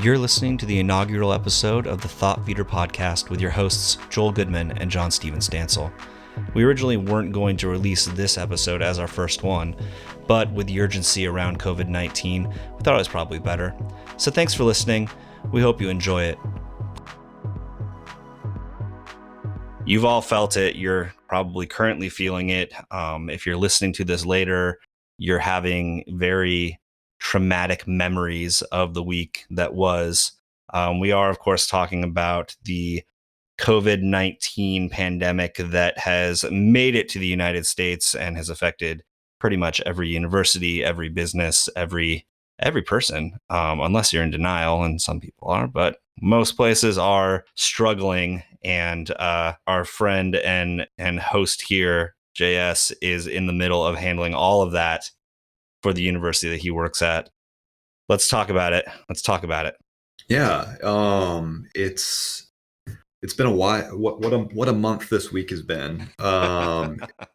You're listening to the inaugural episode of the Thought Feeder podcast with your hosts, Joel Goodman and John Steven Stansel. We originally weren't going to release this episode as our first one, but with the urgency around COVID-19, we thought it was probably better. So thanks for listening. We hope you enjoy it. You've all felt it. You're probably currently feeling it. If you're listening to this later, you're having very traumatic memories of the week that was. We are, of course, talking about the COVID-19 pandemic that has made it to the United States and has affected pretty much every university, every business, every person, unless you're in denial, and some people are, but most places are struggling. And our friend and host here, JS, is in the middle of handling all of that for the university that he works at. Let's talk about it. Yeah, it's been a while. What a month this week has been.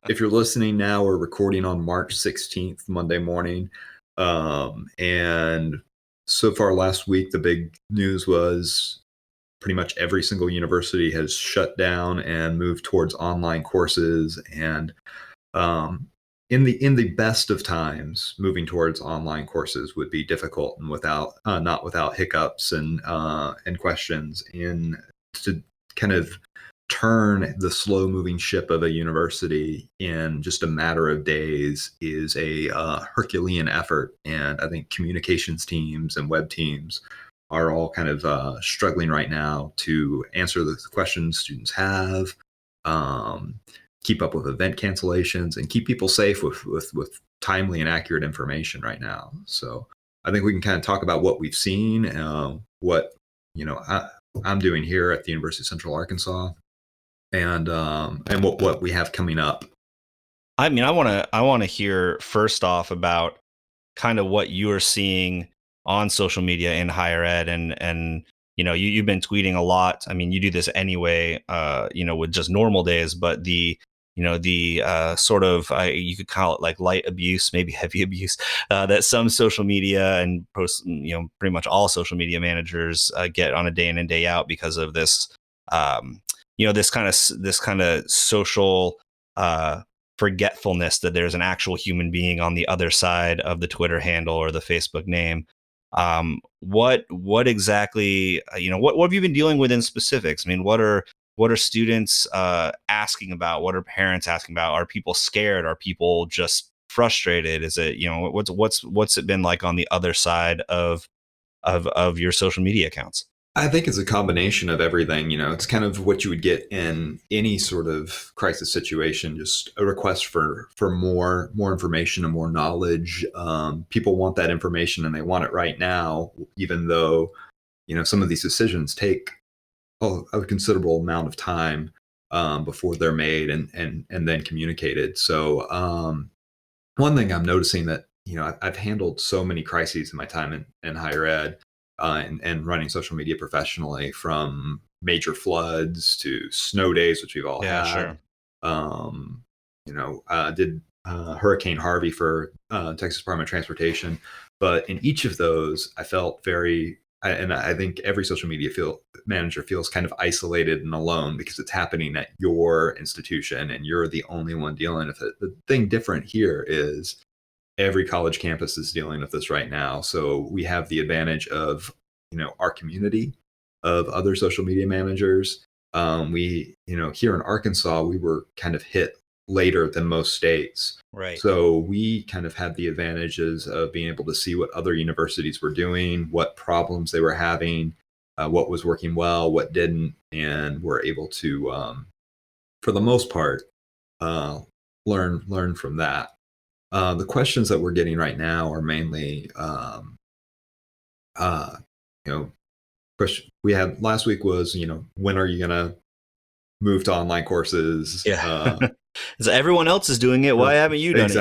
If you're listening now, we're recording on March 16th, Monday morning. And so far last week, the big news was pretty much every single university has shut down and moved towards online courses. And in the best of times, moving towards online courses would be difficult and not without hiccups and questions. And to kind of turn the slow moving ship of a university in just a matter of days is a Herculean effort. And I think communications teams and web teams are all kind of struggling right now to answer the questions students have, keep up with event cancellations, and keep people safe with timely and accurate information right now. So I think we can kind of talk about what we've seen, what I'm doing here at the University of Central Arkansas, and what we have coming up. I mean, I want to hear first off about kind of what you are seeing on social media in higher ed, and you've been tweeting a lot. I mean, you do this anyway, with just normal days, but the sort of, you could call it like light abuse, maybe heavy abuse, that some social media and pretty much all social media managers get on a day in and day out because of this, this kind of social forgetfulness that there's an actual human being on the other side of the Twitter handle or the Facebook name. What exactly, what have you been dealing with in specifics? I mean, what are students asking about? What are parents asking about? Are people scared? Are people just frustrated? Is it, what's it been like on the other side of your social media accounts? I think it's a combination of everything. It's kind of what you would get in any sort of crisis situation, just a request for more information and more knowledge. People want that information and they want it right now, even though, some of these decisions take a considerable amount of time before they're made and then communicated. So one thing I'm noticing that, I've handled so many crises in my time in higher ed, and running social media professionally, from major floods to snow days, which we've all had. Sure. Did Hurricane Harvey for Texas Department of Transportation. But in each of those, I felt and I think every social media manager feels kind of isolated and alone because it's happening at your institution and you're the only one dealing with it. The thing different here is every college campus is dealing with this right now. So we have the advantage of, our community of other social media managers. We, here in Arkansas, we were kind of hit later than most states. Right. So we kind of had the advantages of being able to see what other universities were doing, what problems they were having, what was working well, what didn't, and we're able to, for the most part, learn from that. The questions that we're getting right now are mainly, question we had last week was, when are you going to move to online courses? Yeah. So everyone else is doing it. Why haven't you done it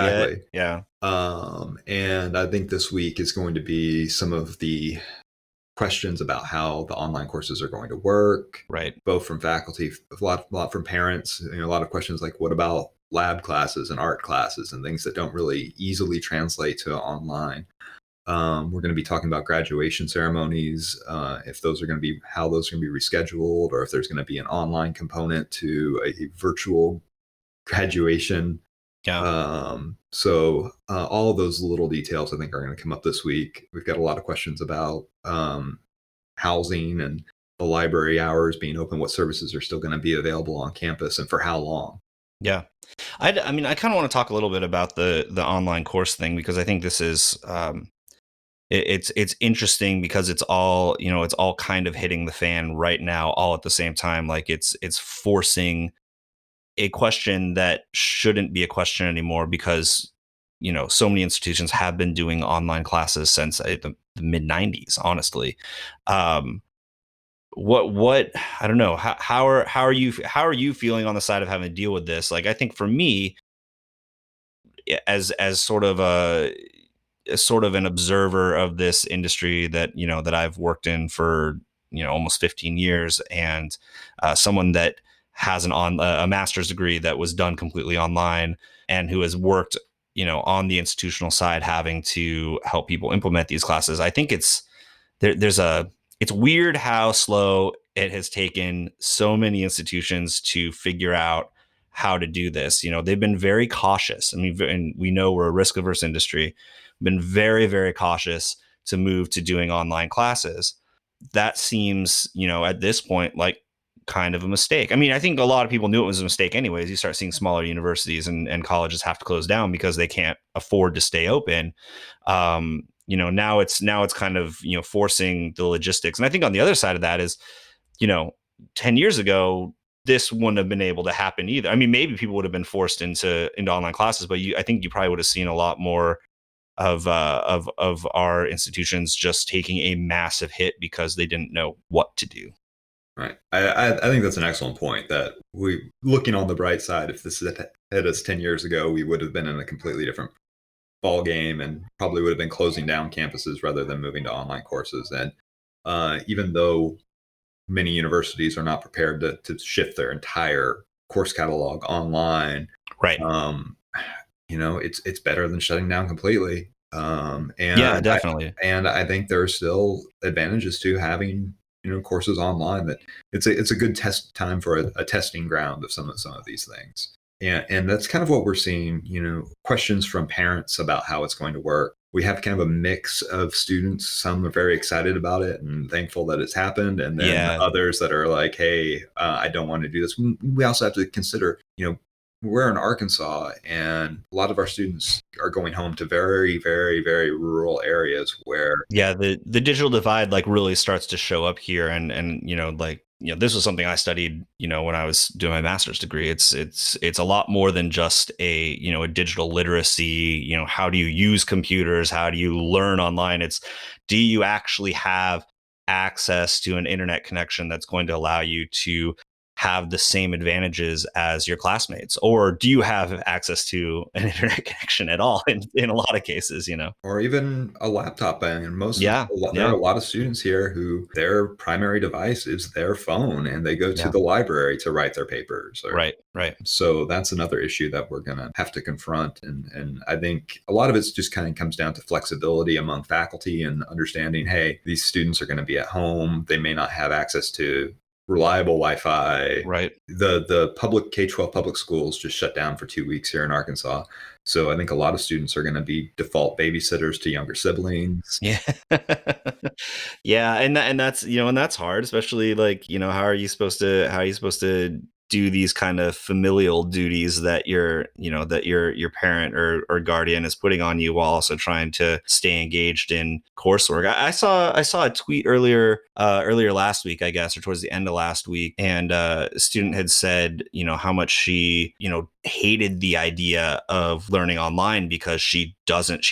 yet? Yeah. And I think this week is going to be some of the questions about how the online courses are going to work. Right. Both from faculty, a lot from parents, a lot of questions like, what about lab classes and art classes and things that don't really easily translate to online? We're going to be talking about graduation ceremonies, if those are going to be, how those are going to be rescheduled, or if there's going to be an online component to a virtual graduation. Yeah. All of those little details I think are going to come up this week. We've got a lot of questions about housing and the library hours being open, what services are still going to be available on campus and for how long. Yeah. I mean, I kind of want to talk a little bit about the online course thing, because I think this is it's interesting, because it's all, it's all kind of hitting the fan right now, all at the same time. Like it's forcing a question that shouldn't be a question anymore, because so many institutions have been doing online classes since the mid 90s, honestly. um what I don't know, how are you feeling on the side of having to deal with this? Like, I think for me, as sort of as sort of an observer of this industry that that I've worked in for almost 15 years, and someone that has a master's degree that was done completely online, and who has worked on the institutional side, having to help people implement these classes. I think it's weird how slow it has taken so many institutions to figure out how to do this. They've been very cautious. I mean, and we know we're a risk averse industry, been very, very cautious to move to doing online classes. That seems, at this point, like kind of a mistake. I mean, I think a lot of people knew it was a mistake anyways. You start seeing smaller universities and colleges have to close down because they can't afford to stay open. Now it's kind of, forcing the logistics. And I think on the other side of that is, you know, 10 years ago, this wouldn't have been able to happen either. I mean, maybe people would have been forced into online classes, but I think you probably would have seen a lot more of our institutions just taking a massive hit because they didn't know what to do. Right. I think that's an excellent point, that we, looking on the bright side, if this had hit us 10 years ago, we would have been in a completely different ball game and probably would have been closing down campuses rather than moving to online courses. And even though many universities are not prepared to shift their entire course catalog online, Right. um, it's better than shutting down completely. Yeah, definitely. And I think there are still advantages to having courses online. That it's a good test time for a testing ground of some of these things. And that's kind of what we're seeing. Questions from parents about how it's going to work. We have kind of a mix of students. Some are very excited about it and thankful that it's happened, and then Yeah. others that are like, "Hey, I don't want to do this." We also have to consider, we're in Arkansas, and a lot of our students are going home to very, very, very rural areas where, Yeah, the digital divide like really starts to show up here. And this was something I studied when I was doing my master's degree. It's a lot more than just a digital literacy. How do you use computers? How do you learn online? It's, do you actually have access to an internet connection that's going to allow you to have the same advantages as your classmates? Or do you have access to an internet connection at all in a lot of cases? or even a laptop. And Yeah, there are yeah, a lot of students here who their primary device is their phone, and they go to yeah. the library to write their papers. Or Right, right. so that's another issue that we're going to have to confront. And I think a lot of it just kind of comes down to flexibility among faculty and understanding, hey, these students are going to be at home. They may not have access to reliable Wi-Fi. Right. The public K-12 public schools just shut down for 2 weeks here in Arkansas. So I think a lot of students are going to be default babysitters to younger siblings. Yeah. Yeah, and that's hard, especially like, how are you supposed to do these kind of familial duties that your parent or guardian is putting on you, while also trying to stay engaged in coursework. I saw a tweet earlier last week, I guess, or towards the end of last week, and a student had said, how much she, hated the idea of learning online, because she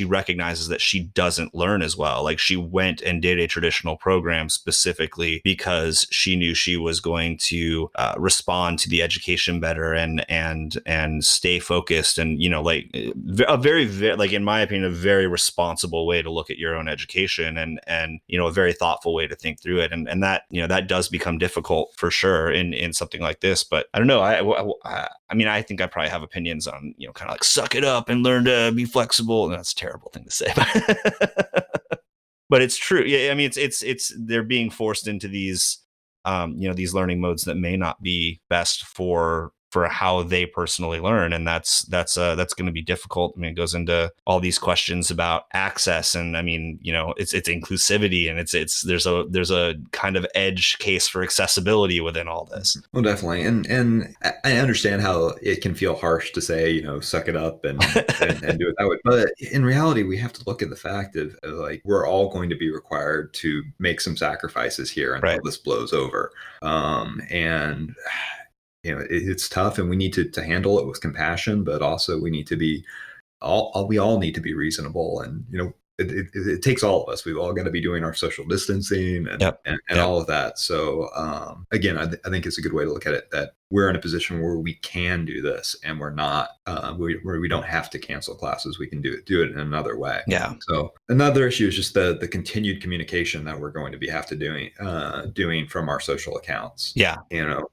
recognizes that she doesn't learn as well. Like, she went and did a traditional program specifically because she knew she was going to respond to the education better, and stay focused, and a very, very, like, in my opinion, a very responsible way to look at your own education, and a very thoughtful way to think through it. And that does become difficult for sure in something like this. But I don't know. I mean, I think I probably have opinions on, kind of like, suck it up and learn to be flexible. And that's a terrible thing to say. but it's true. Yeah, I mean, it's they're being forced into these, these learning modes that may not be best for how they personally learn, and that's going to be difficult. I mean, it goes into all these questions about access, and I mean, it's inclusivity, and it's there's a kind of edge case for accessibility within all this. Well, definitely, and I understand how it can feel harsh to say, suck it up and do it that way. But in reality, we have to look at the fact of like we're all going to be required to make some sacrifices here until Right. this blows over. And it's tough, and we need to handle it with compassion, but also we need to be we all need to be reasonable, and it takes all of us. We've all got to be doing our social distancing and Yep. and, and Yep. all of that. So again, I think it's a good way to look at it, that we're in a position where we can do this, and we're not where we don't have to cancel classes. We can do it in another way. Yeah. So another issue is just the continued communication that we're going to have to doing from our social accounts. Yeah.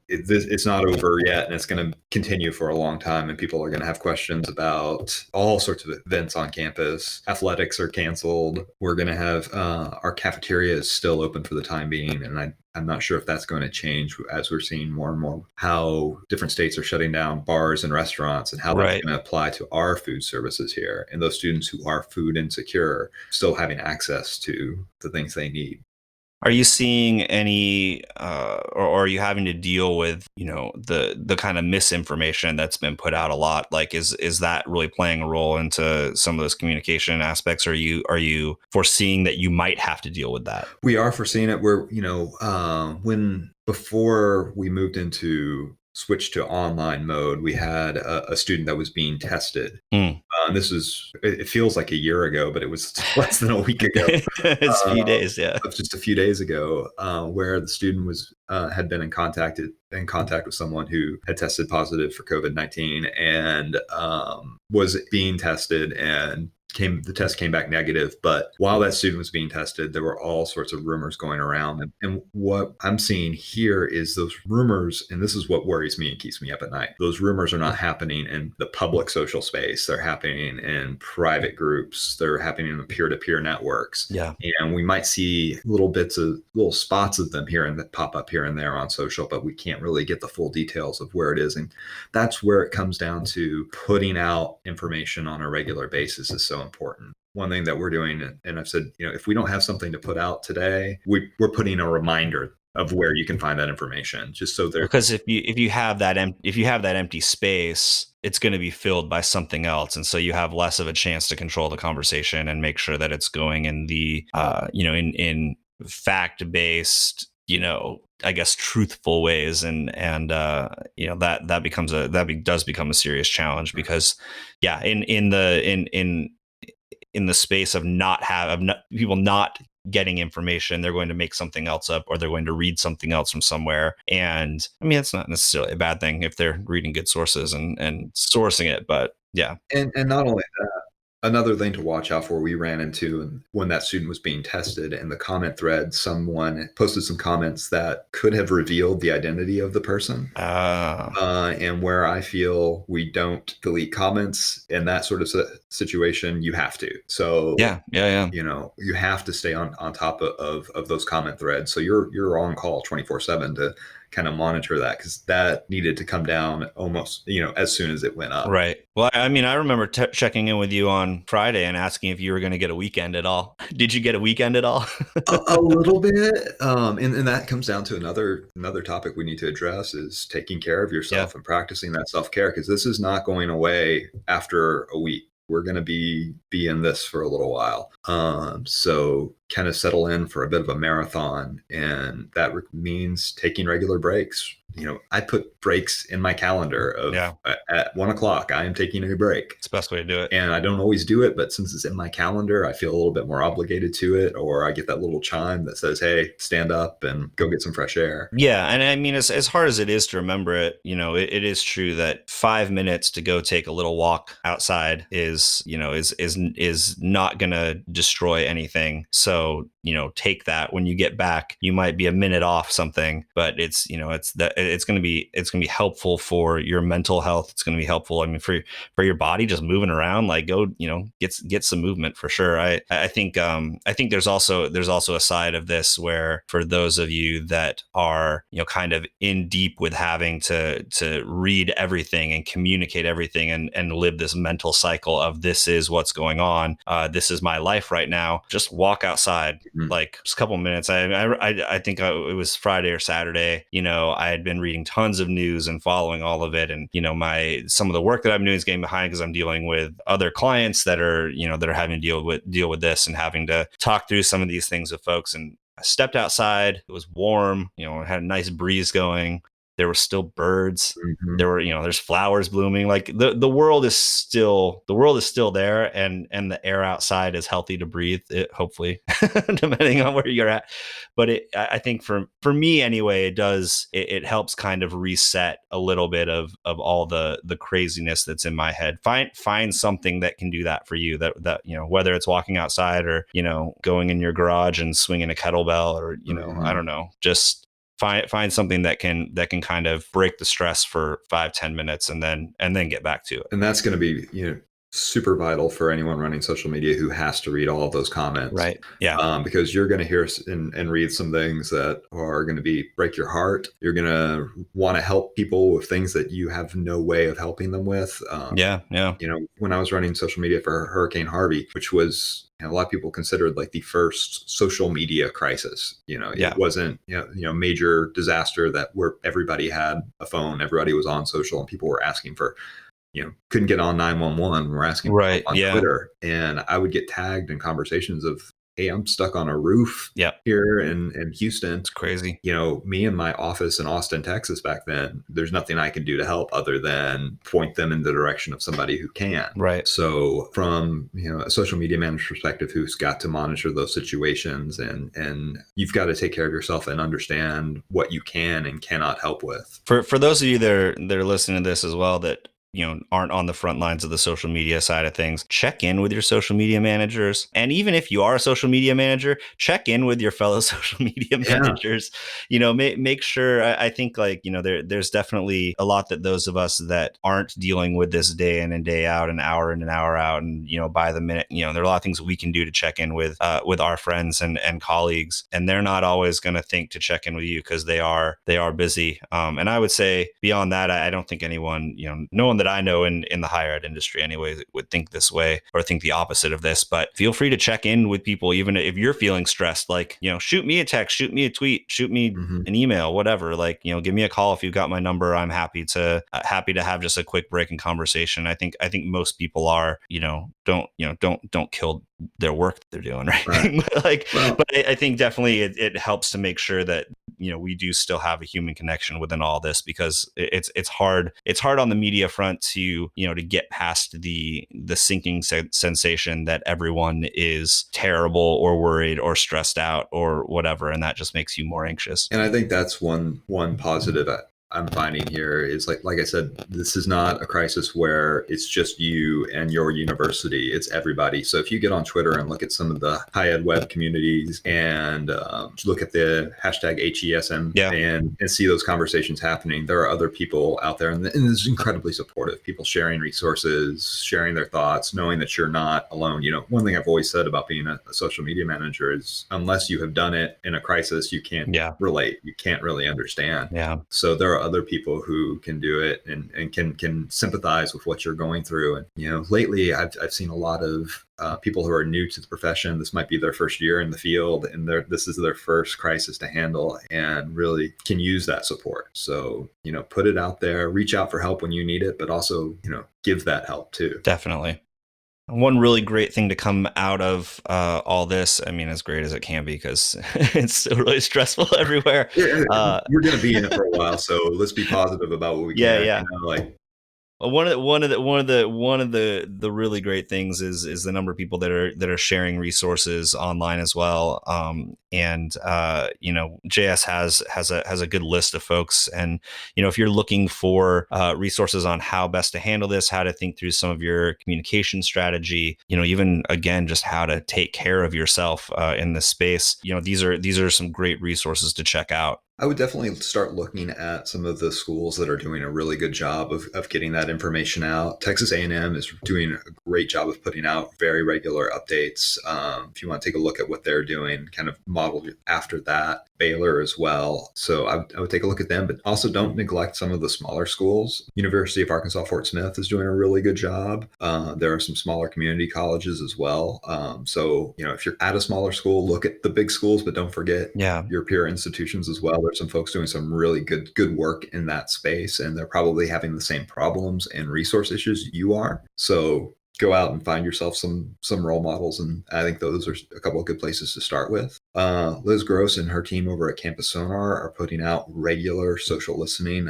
It's not over yet, and it's going to continue for a long time, and people are going to have questions about all sorts of events on campus. Athletics are canceled. We're going to have our cafeteria is still open for the time being, and I'm not sure if that's going to change as we're seeing more and more how different states are shutting down bars and restaurants, and how that's Right. going to apply to our food services here, and those students who are food insecure still having access to the things they need. Are you seeing any, or are you having to deal with, the kind of misinformation that's been put out a lot? Like, is that really playing a role into some of those communication aspects? Are you foreseeing that you might have to deal with that? We are foreseeing it. Where when before we moved into switch to online mode, we had a student that was being tested. Mm. This is it feels like a year ago, but it was less than a week ago. It's a few days, yeah. Of just a few days ago, where the student was had been in contact with someone who had tested positive for COVID-19, and was being tested, and the test came back negative. But while that student was being tested, there were all sorts of rumors going around, and what I'm seeing here is those rumors, and this is what worries me and keeps me up at night. Those rumors are not happening in the public social space. They're happening in private groups. They're happening in the peer-to-peer networks. Yeah. And we might see little spots of them here and that pop up here and there on social, but we can't really get the full details of where it is. And that's where it comes down to putting out information on a regular basis is so important. One thing that we're doing, and I've said, if we don't have something to put out today, we're putting a reminder of where you can find that information, just so there. Because if you have that empty space, it's going to be filled by something else, and so you have less of a chance to control the conversation and make sure that it's going in the in fact based, I guess truthful ways, and that does become a serious challenge, because yeah, in the space of people not getting information, they're going to make something else up, or they're going to read something else from somewhere. And I mean, it's not necessarily a bad thing if they're reading good sources and sourcing it, but yeah. And not only that, another thing to watch out for, we ran into when that student was being tested, in the comment thread, someone posted some comments that could have revealed the identity of the person. And where I feel we don't delete comments in that sort of situation, you have to. So yeah. you have to stay on top of those comment threads. So you're on call 24/7 to kind of monitor that, because that needed to come down almost as soon as it went up. Right. Well, I mean, I remember checking in with you on Friday and asking if you were going to get a weekend at all. Did you get a weekend at all? A little bit, and that comes down to another topic we need to address, is taking care of yourself and practicing that self-care, because this is not going away after a week. We're going to be in this for a little while. So kind of settle in for a bit of a marathon, and that means taking regular breaks. I put breaks in my calendar of at 1:00, I am taking a break. It's the best way to do it. And I don't always do it, but since it's in my calendar, I feel a little bit more obligated to it, or I get that little chime that says, hey, stand up and go get some fresh air. Yeah. And I mean, as hard as it is to remember it, it is true that 5 minutes to go take a little walk outside is not going to destroy anything. So, take that. When you get back, you might be a minute off something, but it's it's going to be helpful for your mental health. It's going to be helpful. I mean, for your body, just moving around, like go, get some movement for sure. I think there's also a side of this where for those of you that are, kind of in deep with having to read everything and communicate everything and live this mental cycle of this is what's going on. This is my life right now. Just walk outside, Mhm. like just a couple minutes. I think it was Friday or Saturday. I had been reading tons of news and following all of it, and my some of the work that I'm doing is getting behind because I'm dealing with other clients that are that are having to deal with this and having to talk through some of these things with folks. And I stepped outside. It was warm. It had a nice breeze going. There were still birds. Mhm. There were, there's flowers blooming. Like the world is still there, and the air outside is healthy to breathe. Hopefully, depending on where you're at. But I think for me anyway, it helps kind of reset a little bit of all the craziness that's in my head. Find something that can do that for you. That whether it's walking outside or going in your garage and swinging a kettlebell, or I Mhm. don't know, just find something that can kind of break the stress for 5-10 minutes, and then get back to it. And that's going to be, super vital for anyone running social media who has to read all of those comments, Right. Yeah. because you're going to hear and read some things that are going to break your heart. You're going to want to help people with things that you have no way of helping them with. Yeah. Yeah. When I was running social media for Hurricane Harvey, which was, a lot of people considered like the first social media crisis. It Yeah. wasn't, major disaster that where everybody had a phone, everybody was on social, and people were asking for, couldn't get on 911. We're asking for help Right. on Yeah. Twitter. And I would get tagged in conversations of, hey, I'm stuck on a roof Yeah. here in Houston. It's crazy. Me and my office in Austin, Texas back then, there's nothing I can do to help other than point them in the direction of somebody who can. Right. So from, a social media manager perspective who's got to monitor those situations, and you've got to take care of yourself and understand what you can and cannot help with. For those of you that are listening to this as well, that aren't on the front lines of the social media side of things, check in with your social media managers. And even if you are a social media manager, check in with your fellow social media Yeah. managers. Make sure. I think, like, there's definitely a lot that those of us that aren't dealing with this day in and day out, an hour in and hour out, and by the minute, there are a lot of things we can do to check in with our friends and colleagues, and they're not always going to think to check in with you because they are busy. And I would say beyond that, I don't think anyone, no one that I know in the higher ed industry anyways would think this way or think the opposite of this. But feel free to check in with people, even if you're feeling stressed. Like, shoot me a text, shoot me a tweet, shoot me Mm-hmm. an email, whatever. Like, give me a call if you've got my number. I'm happy to have just a quick break in conversation. I think most people are, don't kill their work that they're doing, right? Right. Like, Well, but I think definitely it helps to make sure that we do still have a human connection within all this, because it's hard on the media front to get past the sinking sensation that everyone is terrible or worried or stressed out or whatever, and that just makes you more anxious. and I think that's one positive I'm finding here is like I said, this is not a crisis where it's just you and your university. It's everybody. So if you get on Twitter and look at some of the high ed web communities and look at the hashtag HESM Yeah. and see those conversations happening, there are other people out there, and it's incredibly supportive. People sharing resources, sharing their thoughts, knowing that you're not alone. One thing I've always said about being a social media manager is unless you have done it in a crisis, you can't Yeah. relate. You can't really understand. Yeah. So there are other people who can do it and can sympathize with what you're going through. And lately I've seen a lot of people who are new to the profession. This might be their first year in the field, and this is their first crisis to handle, and really can use that support. So put it out there, reach out for help when you need it, but also give that help too. Definitely. One really great thing to come out of all this, I mean, as great as it can be, because it's still really stressful everywhere. Yeah, we're going to be in it for a while, so let's be positive about what we Yeah, can. yeah. Like, Well, one of the really great things is the number of people that are sharing resources online as well. And JS has a good list of folks, and if you're looking for resources on how best to handle this, how to think through some of your communication strategy, even again just how to take care of yourself in this space, these are some great resources to check out. I would definitely start looking at some of the schools that are doing a really good job of getting that information out. Texas A&M is doing a great job of putting out very regular updates. If you want to take a look at what they're doing, kind of modeled after that. Baylor as well. So I would take a look at them, but also don't neglect some of the smaller schools. University of Arkansas Fort Smith is doing a really good job. There are some smaller community colleges as well. So, if you're at a smaller school, look at the big schools, but don't forget Yeah. your peer institutions as well. There's some folks doing some really good work in that space, and they're probably having the same problems and resource issues you are. So go out and find yourself some role models, and I think those are a couple of good places to start with. Liz Gross and her team over at Campus Sonar are putting out regular social listening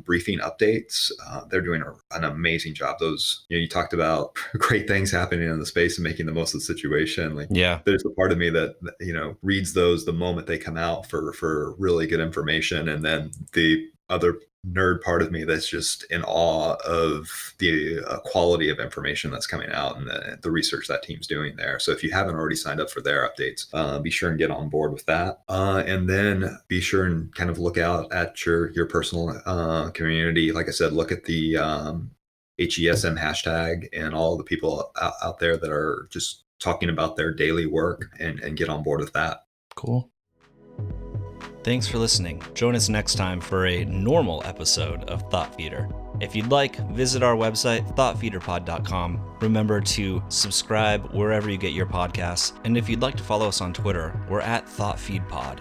briefing updates. They're doing an amazing job. Those, you talked about great things happening in the space and making the most of the situation. Like, Yeah. there's a part of me that reads those the moment they come out for really good information, and then the other nerd part of me that's just in awe of the quality of information that's coming out and the research that team's doing there. So if you haven't already signed up for their updates, be sure and get on board with that. And then be sure and kind of look out at your personal community. Like I said, look at the HESM hashtag and all the people out there that are just talking about their daily work, and get on board with that. Cool. Thanks for listening. Join us next time for a normal episode of Thought Feeder. If you'd like, visit our website, thoughtfeederpod.com. Remember to subscribe wherever you get your podcasts. And if you'd like to follow us on Twitter, we're at ThoughtFeedPod.